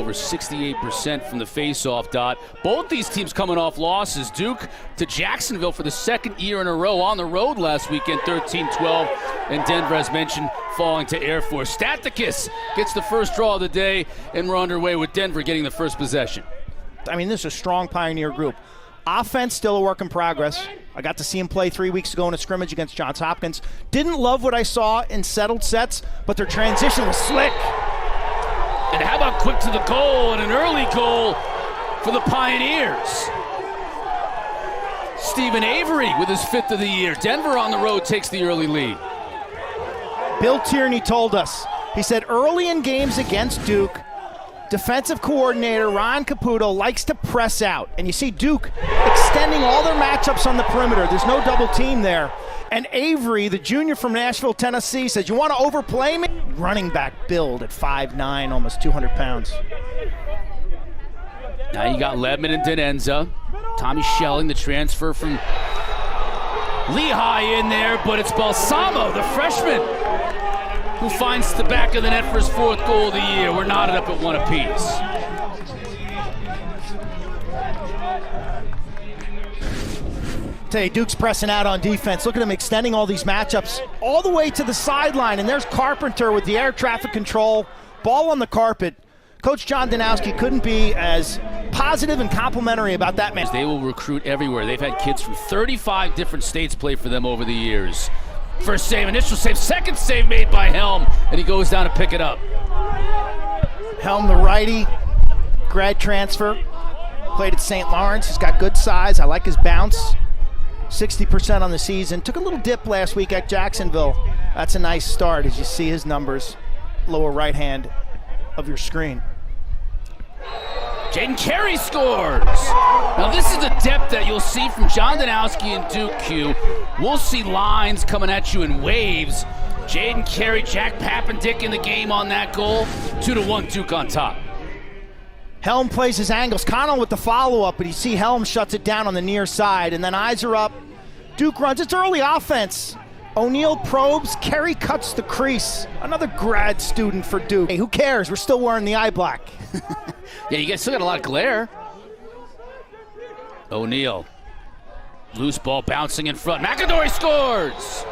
over 68% from the face-off dot. Both these teams coming off losses. Duke to Jacksonville for the second year in a row on the road last weekend, 13-12. And Denver, as mentioned, falling to Air Force. Staticus gets the first draw of the day, and we're underway with Denver getting the first possession. I mean, this is a strong Pioneer group. Offense, still a work in progress. I got to see him play 3 weeks ago in a scrimmage against Johns Hopkins. Didn't love what I saw in settled sets, but their transition was slick. And how about quick to the goal, and an early goal for the Pioneers. Stephen Avery with his 5th of the year. Denver on the road takes the early lead. Bill Tierney told us, he said early in games against Duke, defensive coordinator Ron Caputo likes to press out. And you see Duke extending all their matchups on the perimeter. There's no double team there. And Avery, the junior from Nashville, Tennessee, says, you want to overplay me? Running back build at 5'9", almost 200 pounds. Now you got Ledman and Denenza. Tommy Schelling, the transfer from Lehigh in there, but it's Balsamo, the freshman, who finds the back of the net for his 4th goal of the year. We're knotted up at 1 apiece. Tell you, Duke's pressing out on defense. Look at him extending all these matchups all the way to the sideline, and there's Carpenter with the air traffic control, ball on the carpet. Coach John Danowski couldn't be as positive and complimentary about that man. They will recruit everywhere. They've had kids from 35 different states play for them over the years. First save, initial save, second save made by Helm, and he goes down to pick it up. Helm, the righty, grad transfer, played at St. Lawrence. He's got good size. I like his bounce. 60% on the season. Took a little dip last week at Jacksonville. That's a nice start as you see his numbers, lower right hand of your screen. Jaden Carey scores. Now this is the depth that you'll see from John Danowski and Duke Q. We'll see lines coming at you in waves. Jaden Carey, Jack Pappendick in the game on that goal. 2-1 Duke on top. Helm plays his angles. Connell with the follow-up, but you see Helm shuts it down on the near side, and then eyes are up. Duke runs. It's early offense. O'Neal probes. Carey cuts the crease. Another grad student for Duke. Hey, who cares? We're still wearing the eye black. Yeah, you guys still got a lot of glare. O'Neal. Loose ball bouncing in front. McAdory scores!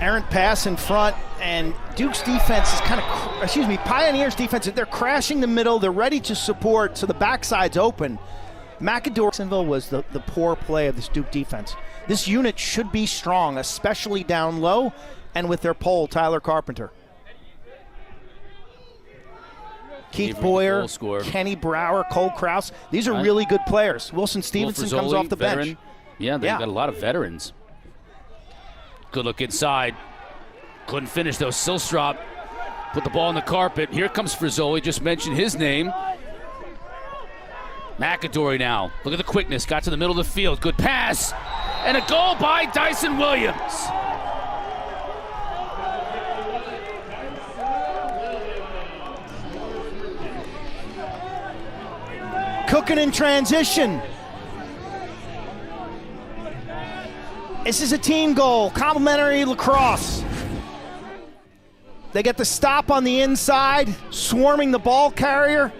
Errant pass in front, and Duke's defense is Pioneer's defense, they're crashing the middle, they're ready to support, so the backside's open. Jacksonville was the poor play of this Duke defense. This unit should be strong, especially down low, and with their pole, Tyler Carpenter. Keith Boyer, Kenny Brower, Cole Krause, these are really good players. Wilson Stevenson comes off the bench. Yeah, they've got a lot of veterans. Good look inside. Couldn't finish though. Silstrop put the ball on the carpet. Here comes Frizzoli. Just mentioned his name. McAdory now. Look at the quickness. Got to the middle of the field. Good pass. And a goal by Dyson Williams. Cooking in transition. This is a team goal, complimentary Lacrosse. They get the stop on the inside, swarming the ball carrier.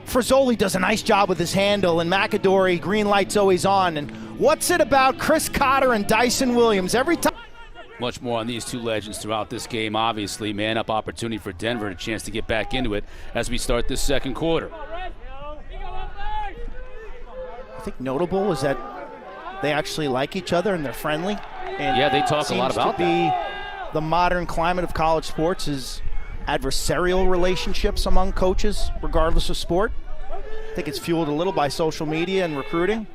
Frizzoli does a nice job with his handle, and McAdory, green light's always on. And what's it about Chris Cotter and Dyson Williams? Every time. Much more on these two legends throughout this game, obviously. Man-up opportunity for Denver, a chance to get back into it as we start this second quarter. I think notable is that they actually like each other and they're friendly. And yeah, they talk a lot about that. The modern climate of college sports is adversarial relationships among coaches, regardless of sport. I think it's fueled a little by social media and recruiting.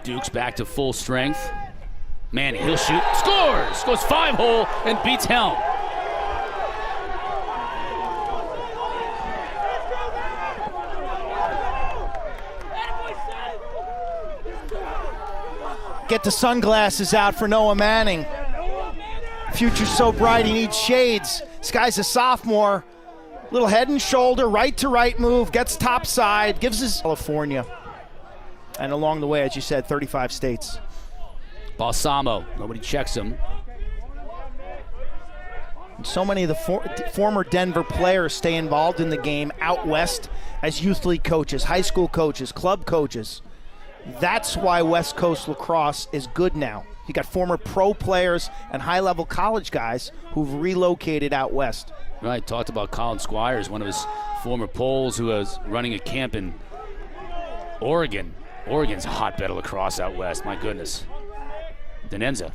Duke's back to full strength. Manning, he'll shoot. Scores! Goes 5-hole and beats Helm. Get the sunglasses out for Noah Manning. Future's so bright he needs shades. This guy's a sophomore. Little head and shoulder, right to right move, gets top side, gives us California. And along the way, as you said, 35 states. Balsamo, nobody checks him. So many of the former Denver players stay involved in the game out west as youth league coaches, high school coaches, club coaches. That's why West Coast lacrosse is good now. You got former pro players and high-level college guys who've relocated out west. Right, talked about Colin Squires, one of his former Poles who was running a camp in Oregon. Oregon's a hotbed of lacrosse out west, my goodness. Denenza,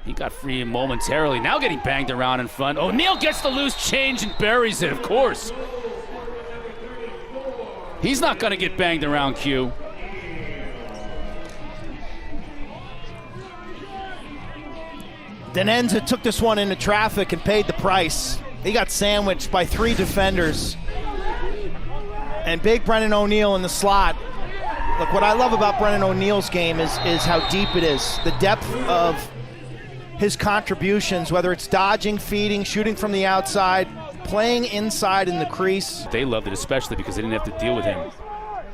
he got free momentarily, now getting banged around in front. O'Neal gets the loose change and buries it, of course. He's not gonna get banged around, Q. Denenza took this one into traffic and paid the price. He got sandwiched by 3 defenders. And big Brennan O'Neal in the slot. Look, what I love about Brennan O'Neal's game is how deep it is. The depth of his contributions, whether it's dodging, feeding, shooting from the outside, playing inside in the crease. They loved it, especially because they didn't have to deal with him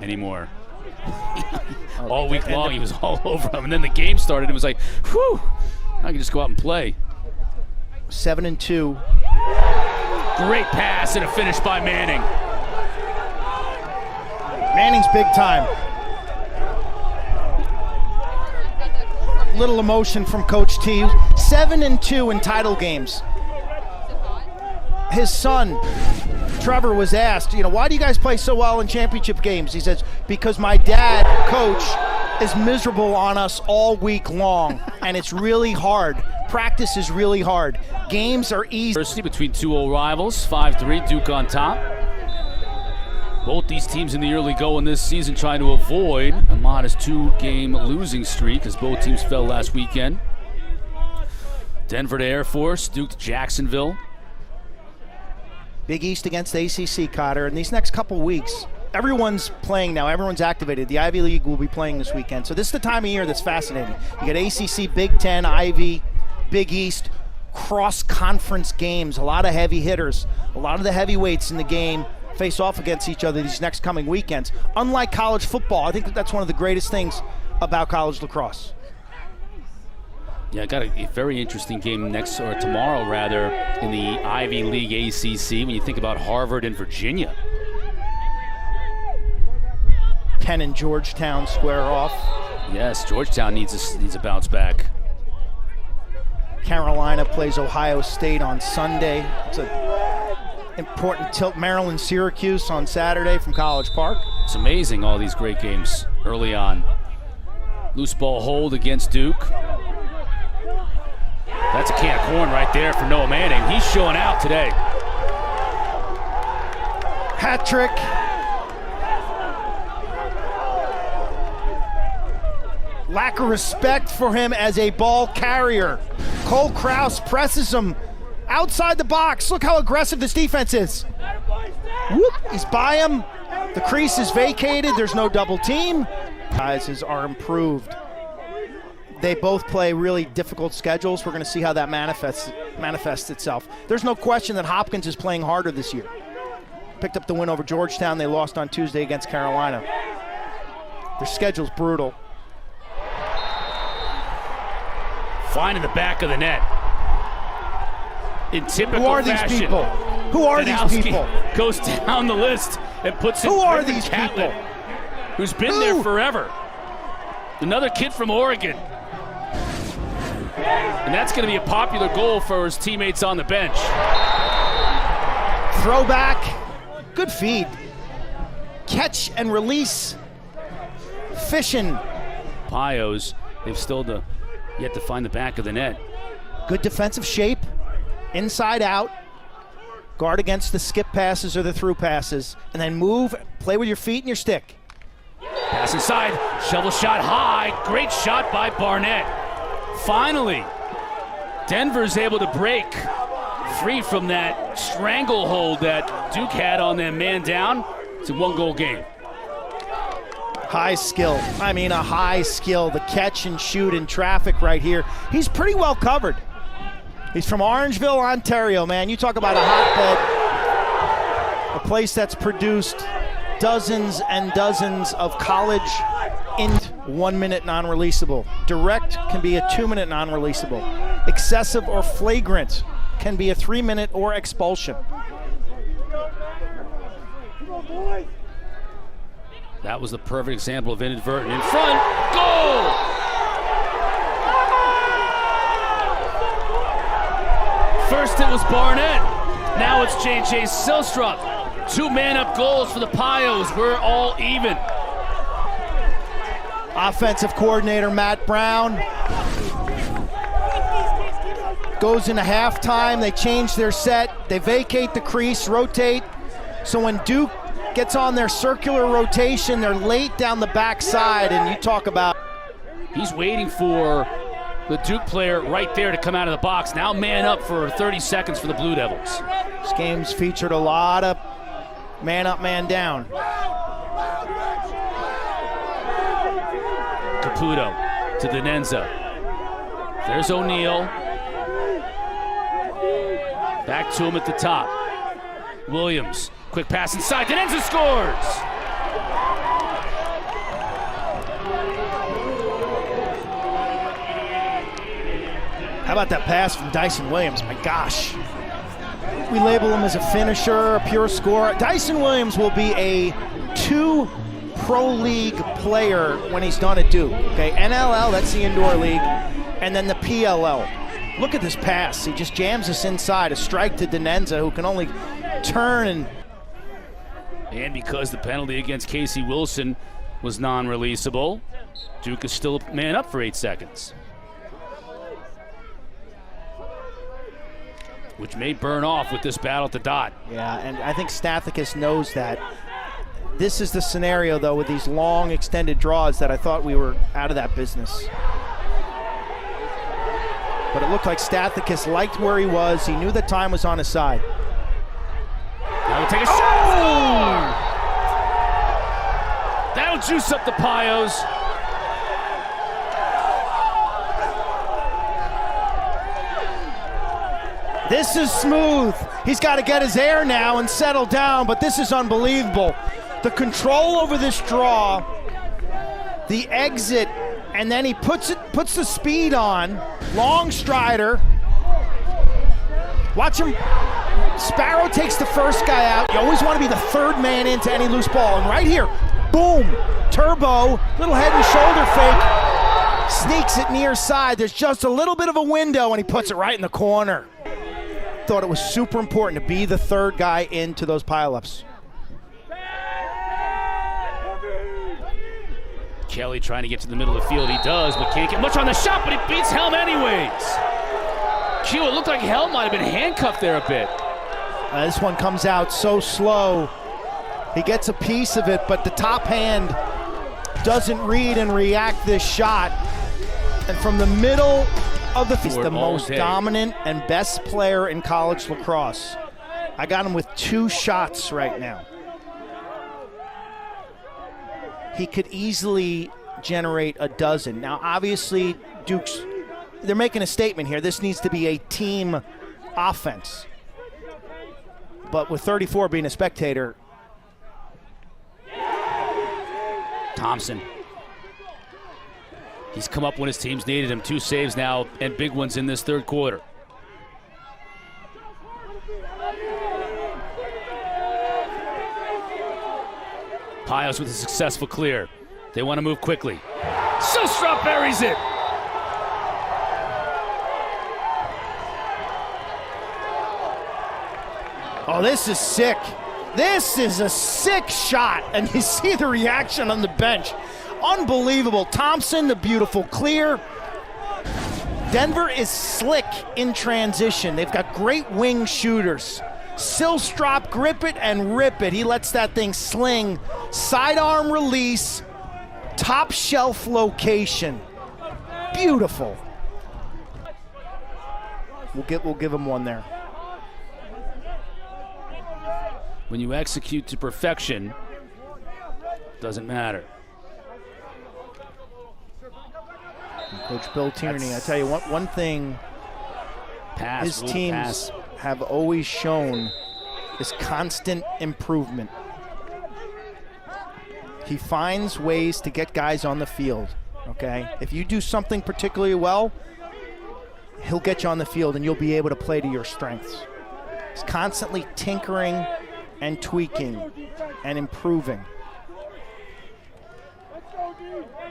anymore. All week long, he was all over him. And then the game started, it was like, whew, I can just go out and play. 7-2. Great pass and a finish by Manning. Manning's big time. Little emotion from Coach T. 7-2 in title games. His son, Trevor, was asked, why do you guys play so well in championship games? He says, because my dad, Coach, is miserable on us all week long, and it's really hard. Practice is really hard. Games are easy. Between two old rivals, 5-3, Duke on top. Both these teams in the early going this season trying to avoid a modest 2-game losing streak as both teams fell last weekend. Denver to Air Force, Duke to Jacksonville. Big East against the ACC, Cotter. In these next couple weeks, everyone's playing now. Everyone's activated. The Ivy League will be playing this weekend. So this is the time of year that's fascinating. You got ACC, Big Ten, Ivy, Big East, cross-conference games. A lot of heavy hitters. A lot of the heavyweights in the game face off against each other these next coming weekends. Unlike college football, I think that's one of the greatest things about college lacrosse. Yeah, I got a very interesting game tomorrow rather, in the Ivy League ACC when you think about Harvard and Virginia. Penn and Georgetown square off. Yes, Georgetown needs a bounce back. Carolina plays Ohio State on Sunday. It's an important tilt. Maryland, Syracuse on Saturday from College Park. It's amazing, all these great games early on. Loose ball hold against Duke. That's a can of corn right there for Noah Manning. He's showing out today. Hat trick. Lack of respect for him as a ball carrier. Cole Krause presses him outside the box. Look how aggressive this defense is. Whoop, he's by him. The crease is vacated. There's no double team. Guys are improved. They both play really difficult schedules. We're going to see how that manifests itself. There's no question that Hopkins is playing harder this year. Picked up the win over Georgetown. They lost on Tuesday against Carolina. Their schedule's brutal. Finding the back of the net. In typical Who are fashion, these people? Who are these people? Goes down the list and puts in Who are Griffin these Catlett, people? who's been there forever. Another kid from Oregon. And that's going to be a popular goal for his teammates on the bench. Throwback. Good feed. Catch and release. Fishing. Pios, they've still yet to find the back of the net. Good defensive shape. Inside out. Guard against the skip passes or the through passes. And then move, play with your feet and your stick. Pass inside, shovel shot high. Great shot by Barnett. Finally, Denver's able to break free from that stranglehold that Duke had on them man down. It's a 1-goal game. High skill. I mean, a high skill. The catch and shoot in traffic right here. He's pretty well covered. He's from Orangeville, Ontario, man. You talk about a hotbed place that's produced dozens and dozens of college in 1 minute non-releasable. Direct can be a 2 minute non-releasable. Excessive or flagrant can be a 3 minute or expulsion. That was the perfect example of inadvertent. In front, goal! First it was Barnett, now it's J.J. Silstrup. 2 man-up goals for the Pios. We're all even. Offensive coordinator Matt Brown goes into halftime. They change their set. They vacate the crease, rotate. So when Duke gets on their circular rotation, they're late down the backside, and you talk about... He's waiting for the Duke player right there to come out of the box. Now man up for 30 seconds for the Blue Devils. This game's featured a lot of man up, man down. Caputo to Denenza. There's O'Neal. Back to him at the top. Williams, quick pass inside. Denenza scores! How about that pass from Dyson Williams? My gosh. We label him as a finisher, a pure scorer. Dyson Williams will be a 2 Pro League player when he's done at Duke. Okay, NLL, that's the indoor league, and then the PLL. Look at this pass. He just jams us inside. A strike to Denenza, who can only turn. And because the penalty against Casey Wilson was non-releasable, Duke is still man up for 8 seconds. Which may burn off with this battle at the dot. Yeah, and I think Stathakis knows that. This is the scenario, though, with these long extended draws that I thought we were out of that business. But it looked like Stathakis liked where he was. He knew the time was on his side. Now we'll take a shot. That'll juice up the Pios. This is smooth. He's got to get his air now and settle down, but this is unbelievable. The control over this draw, the exit, and then he puts the speed on. Long strider. Watch him. Sparrow takes the first guy out. You always want to be the third man into any loose ball. And right here, boom, turbo, little head and shoulder fake. Sneaks it near side. There's just a little bit of a window, and he puts it right in the corner. Thought it was super important to be the third guy into those pileups. Kelly trying to get to the middle of the field. He does, but can't get much on the shot, but he beats Helm anyways. Q, it looked like Helm might have been handcuffed there a bit. This one comes out so slow. He gets a piece of it, but the top hand doesn't read and react this shot. And from the middle of the field, he's the most dominant and best player in college lacrosse. I got him with 2 shots right now. He could easily generate a dozen. Now, obviously, Duke's, they're making a statement here. This needs to be a team offense. But with 34 being a spectator. Thompson. He's come up when his team's needed him. 2 saves now, and big ones in this third quarter. Pios with a successful clear. They want to move quickly. Silstrup buries it! Oh, this is sick. This is a sick shot, and you see the reaction on the bench. Unbelievable. Thompson, the beautiful clear. Denver is slick in transition. They've got great wing shooters. Silstrup, grip it and rip it. He lets that thing sling. Sidearm release, top shelf location. Beautiful. We'll give him one there. When you execute to perfection, doesn't matter. Coach Bill Tierney, I tell you one thing his teams have always shown is constant improvement. He finds ways to get guys on the field, okay? If you do something particularly well, he'll get you on the field and you'll be able to play to your strengths. He's constantly tinkering and tweaking and improving.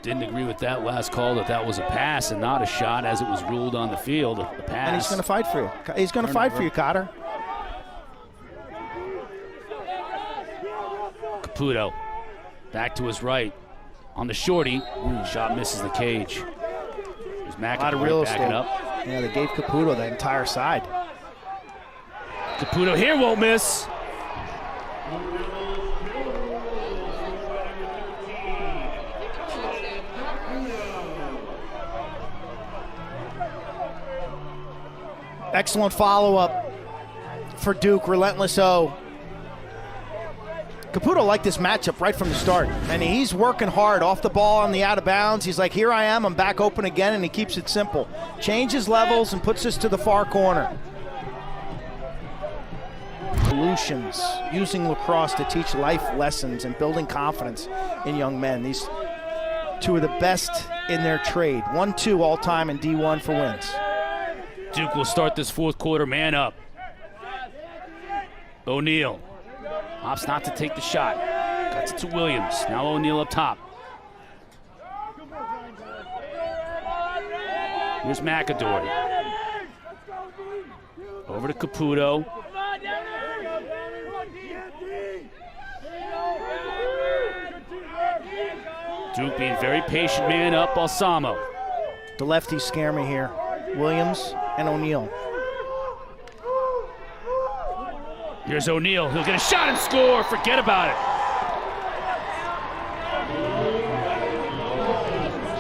Didn't agree with that last call, that was a pass and not a shot as it was ruled on the field. The pass. And he's going to fight for you. He's going to fight for you, Cotter. Caputo back to his right on the shorty. Shot misses the cage. There's A lot of real estate. backing up. Yeah, they gave Caputo the entire side. Caputo here won't miss. Excellent follow-up for Duke, relentless O. Caputo liked this matchup right from the start, and he's working hard off the ball on the out of bounds. He's like, here I am, I'm back open again, and he keeps it simple. Changes levels and puts this to the far corner. Solutions, using lacrosse to teach life lessons and building confidence in young men. These two are the best in their trade. 1-2 all-time in D1 for wins. Duke will start this fourth quarter man up. O'Neal opts not to take the shot. Cuts it to Williams. Now O'Neal up top. Here's McAdory. Over to Caputo. Duke being very patient, man up. Balsamo. The lefties scare me here. Williams and O'Neal. Here's O'Neal. He'll get a shot and score. Forget about it.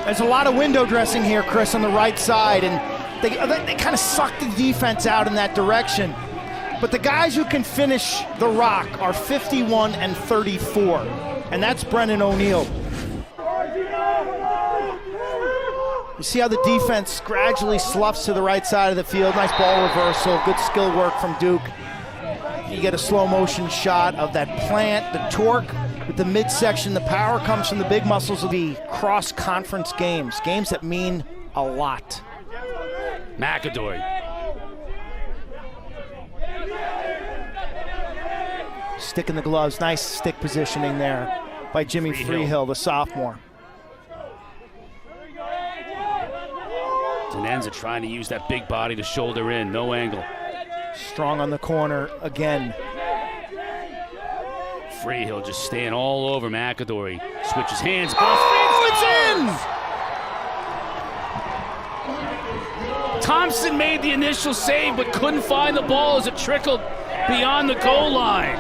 There's a lot of window dressing here, Chris, on the right side, and they kind of suck the defense out in that direction. But the guys who can finish the rock are 51 and 34, and that's Brennan O'Neal. You see how the defense gradually sloughs to the right side of the field. Nice ball reversal, good skill work from Duke. You get a slow motion shot of that plant, the torque with the midsection. The power comes from the big muscles of the cross-conference games that mean a lot. McAdory. Stick in the gloves, nice stick positioning there by Jimmy Freehill, the sophomore. Tenenza trying to use that big body to shoulder in, no angle. Strong on the corner again. Freehill just staying all over McAdory. Switches hands. Oh, it's in! Thompson made the initial save but couldn't find the ball as it trickled beyond the goal line.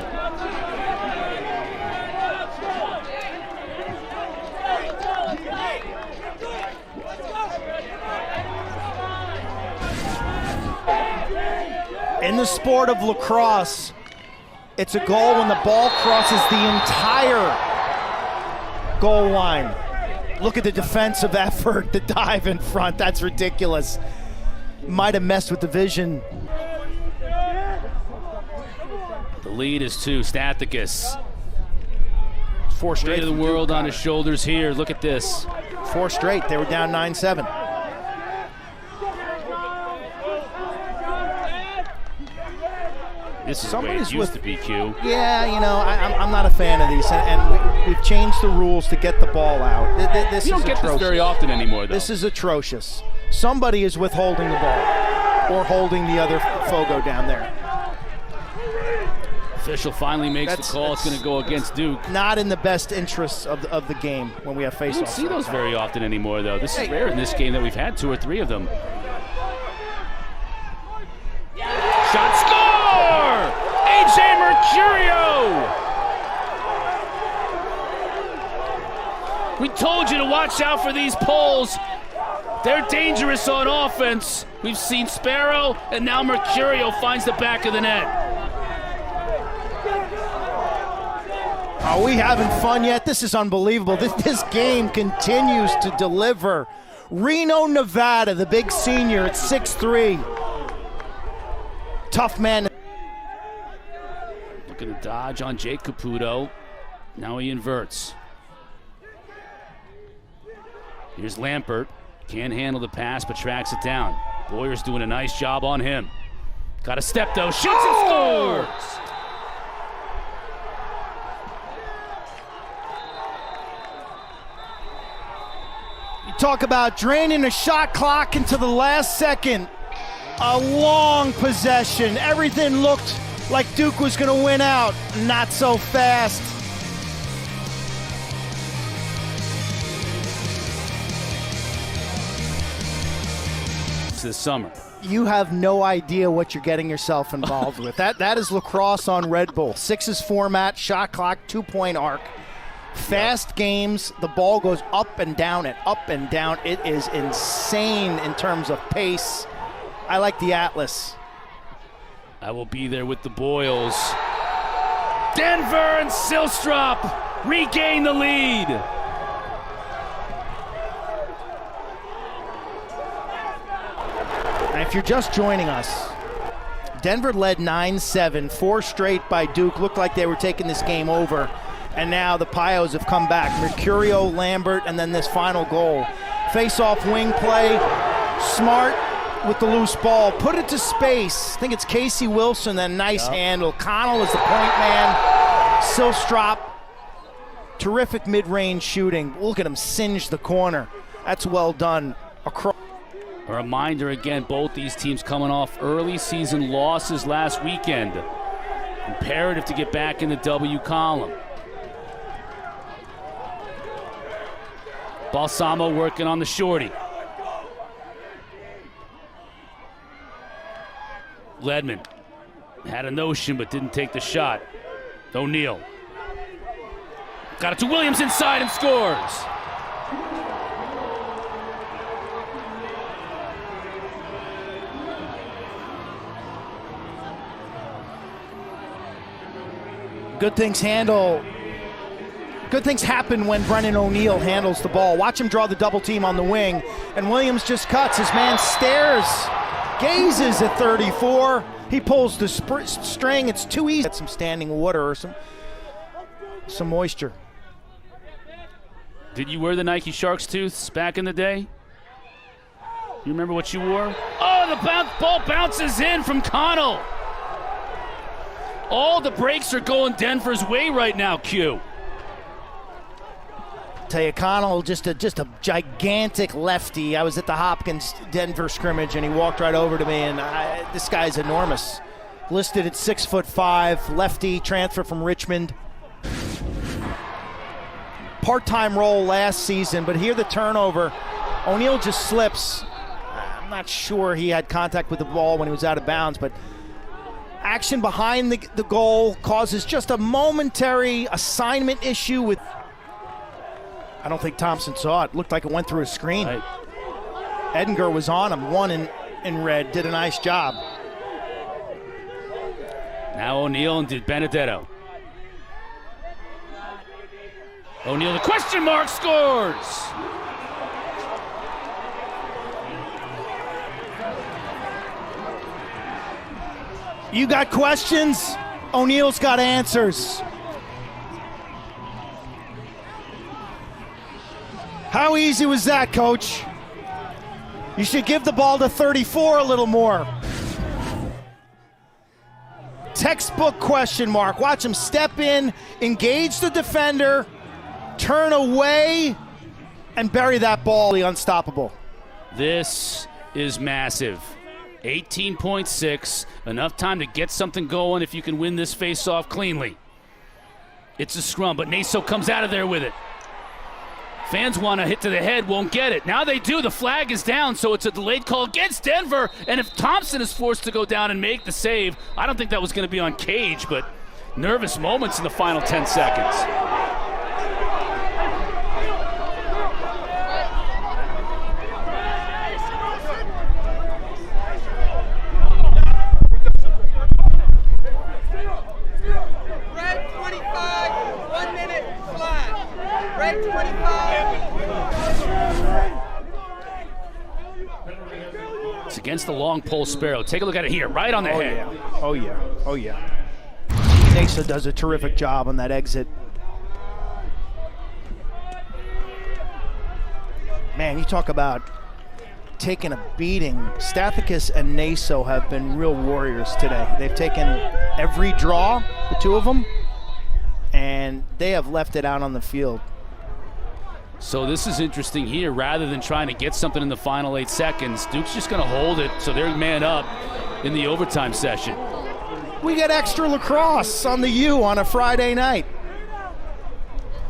In the sport of lacrosse, it's a goal when the ball crosses the entire goal line. Look at the defensive effort, the dive in front, that's ridiculous. Might have messed with the vision. The lead is 2, Stathakis. 4 straight. Weight of the world on his shoulders here, look at this. 4 straight, they were down 9-7. This is the way it used to be, Q. Yeah, you know, I'm not a fan of these, and we've changed the rules to get the ball out. This You don't is get atrocious. this very often anymore, though. This is atrocious. Somebody is withholding the ball or holding the other Fogo down there. Official finally makes the call. It's going to go against Duke. Not in the best interests of the game when we have face-offs. You don't see those very often anymore, though. This is rare in this game that we've had 2 or 3 of them. Shot, score! AJ Mercurio! We told you to watch out for these poles. They're dangerous on offense. We've seen Sparrow, and now Mercurio finds the back of the net. Are we having fun yet? This is unbelievable. This game continues to deliver. Reno, Nevada, the big senior at 6'3". Tough man. Dodge on Jake Caputo. Now he inverts. Here's Lampert. Can't handle the pass, but tracks it down. Boyer's doing a nice job on him. Got a step, though. Shoots and scores! You talk about draining a shot clock into the last second. A long possession. Everything looked like Duke was going to win out. Not so fast. This summer. You have no idea what you're getting yourself involved with. That is lacrosse on Red Bull. Sixes format, shot clock, 2-point arc. Fast games, the ball goes up and down and up and down. It is insane in terms of pace. I like the Atlas. I will be there with the Boyles. Denver and Silstrop regain the lead. And if you're just joining us, Denver led 9-7, 4 straight by Duke. Looked like they were taking this game over. And now the Pios have come back. Mercurio, Lambert, and then this final goal. Face-off wing play. Smart with the loose ball. Put it to space. I think it's Casey Wilson, then nice handle. Connell is the point man. Silstrop. Terrific mid-range shooting. Look at him singe the corner. That's well done. Across. A reminder again, both these teams coming off early season losses last weekend. Imperative to get back in the W column. Balsamo working on the shorty. Ledman had a notion but didn't take the shot. O'Neal. Got it to Williams inside and scores. Good things happen when Brennan O'Neal handles the ball. Watch him draw the double team on the wing, and Williams just cuts. His man stares, gazes at 34. He pulls the string. It's too easy. Get some standing water or some moisture. Did you wear the Nike Sharks tooths back in the day? You remember what you wore? Oh, the ball bounces in from Connell. All the breaks are going Denver's way right now, Q. Tell you, Connell, just a gigantic lefty. I was at the Hopkins Denver scrimmage, and he walked right over to me, and this guy's enormous. Listed at 6'5", lefty, transfer from Richmond. Part-time role last season, but here the turnover. O'Neal just slips. I'm not sure he had contact with the ball when he was out of bounds, but action behind the goal causes just a momentary assignment issue with. I don't think Thompson saw it. Looked like it went through his screen. Right. Edinger was on him. One in red. Did a nice job. Now O'Neal and Di Benedetto. O'Neal, the question mark, scores! You got questions? O'Neal's got answers. How easy was that, Coach? You should give the ball to 34 a little more. Textbook question mark. Watch him step in, engage the defender, turn away, and bury that ball. Unstoppable. This is massive. 18.6, enough time to get something going if you can win this face-off cleanly. It's a scrum, but Naso comes out of there with it. Fans want to hit to the head, won't get it. Now they do. The flag is down, so it's a delayed call against Denver. And if Thompson is forced to go down and make the save, I don't think that was going to be on Cage, but nervous moments in the final 10 seconds. Red 25, 1 minute flat. Red 25. It's against the long pole Sparrow. Take a look at it here, right on the head. Yeah. Oh, yeah. Oh, yeah. Nasa does a terrific job on that exit. Man, you talk about taking a beating. Stathakis and Naso have been real warriors today. They've taken every draw, the two of them, and they have left it out on the field. So this is interesting here. Rather than trying to get something in the final 8 seconds, Duke's just going to hold it, so they're man up in the overtime session. We get extra lacrosse on the U on a Friday night.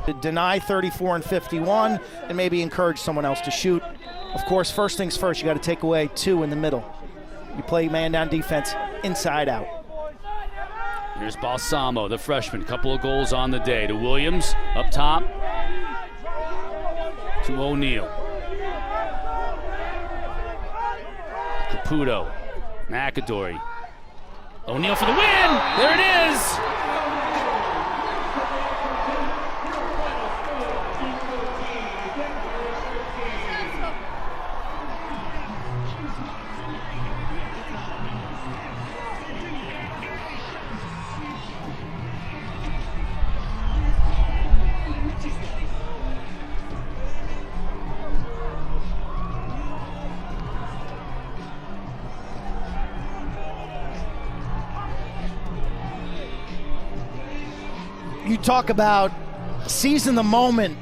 To deny 34 and 51 and maybe encourage someone else to shoot. Of course, first things first, you got to take away 2 in the middle. You play man-down defense inside out. Here's Balsamo, the freshman. Couple of goals on the day. To Williams, up top. To O'Neal. Caputo. McAdory. O'Neal for the win! There it is! You talk about seizing the moment.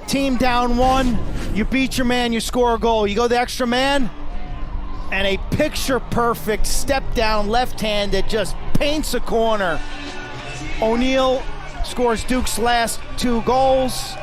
Team down 1, you beat your man, you score a goal. You go the extra man, and a picture-perfect step down left hand that just paints a corner. O'Neal scores Duke's last 2 goals.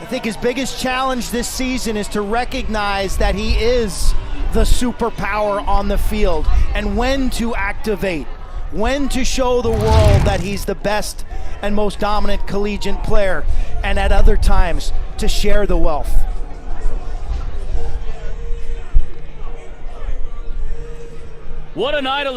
I think his biggest challenge this season is to recognize that he is the superpower on the field and when to activate. When to show the world that he's the best and most dominant collegiate player, and at other times to share the wealth. What a night of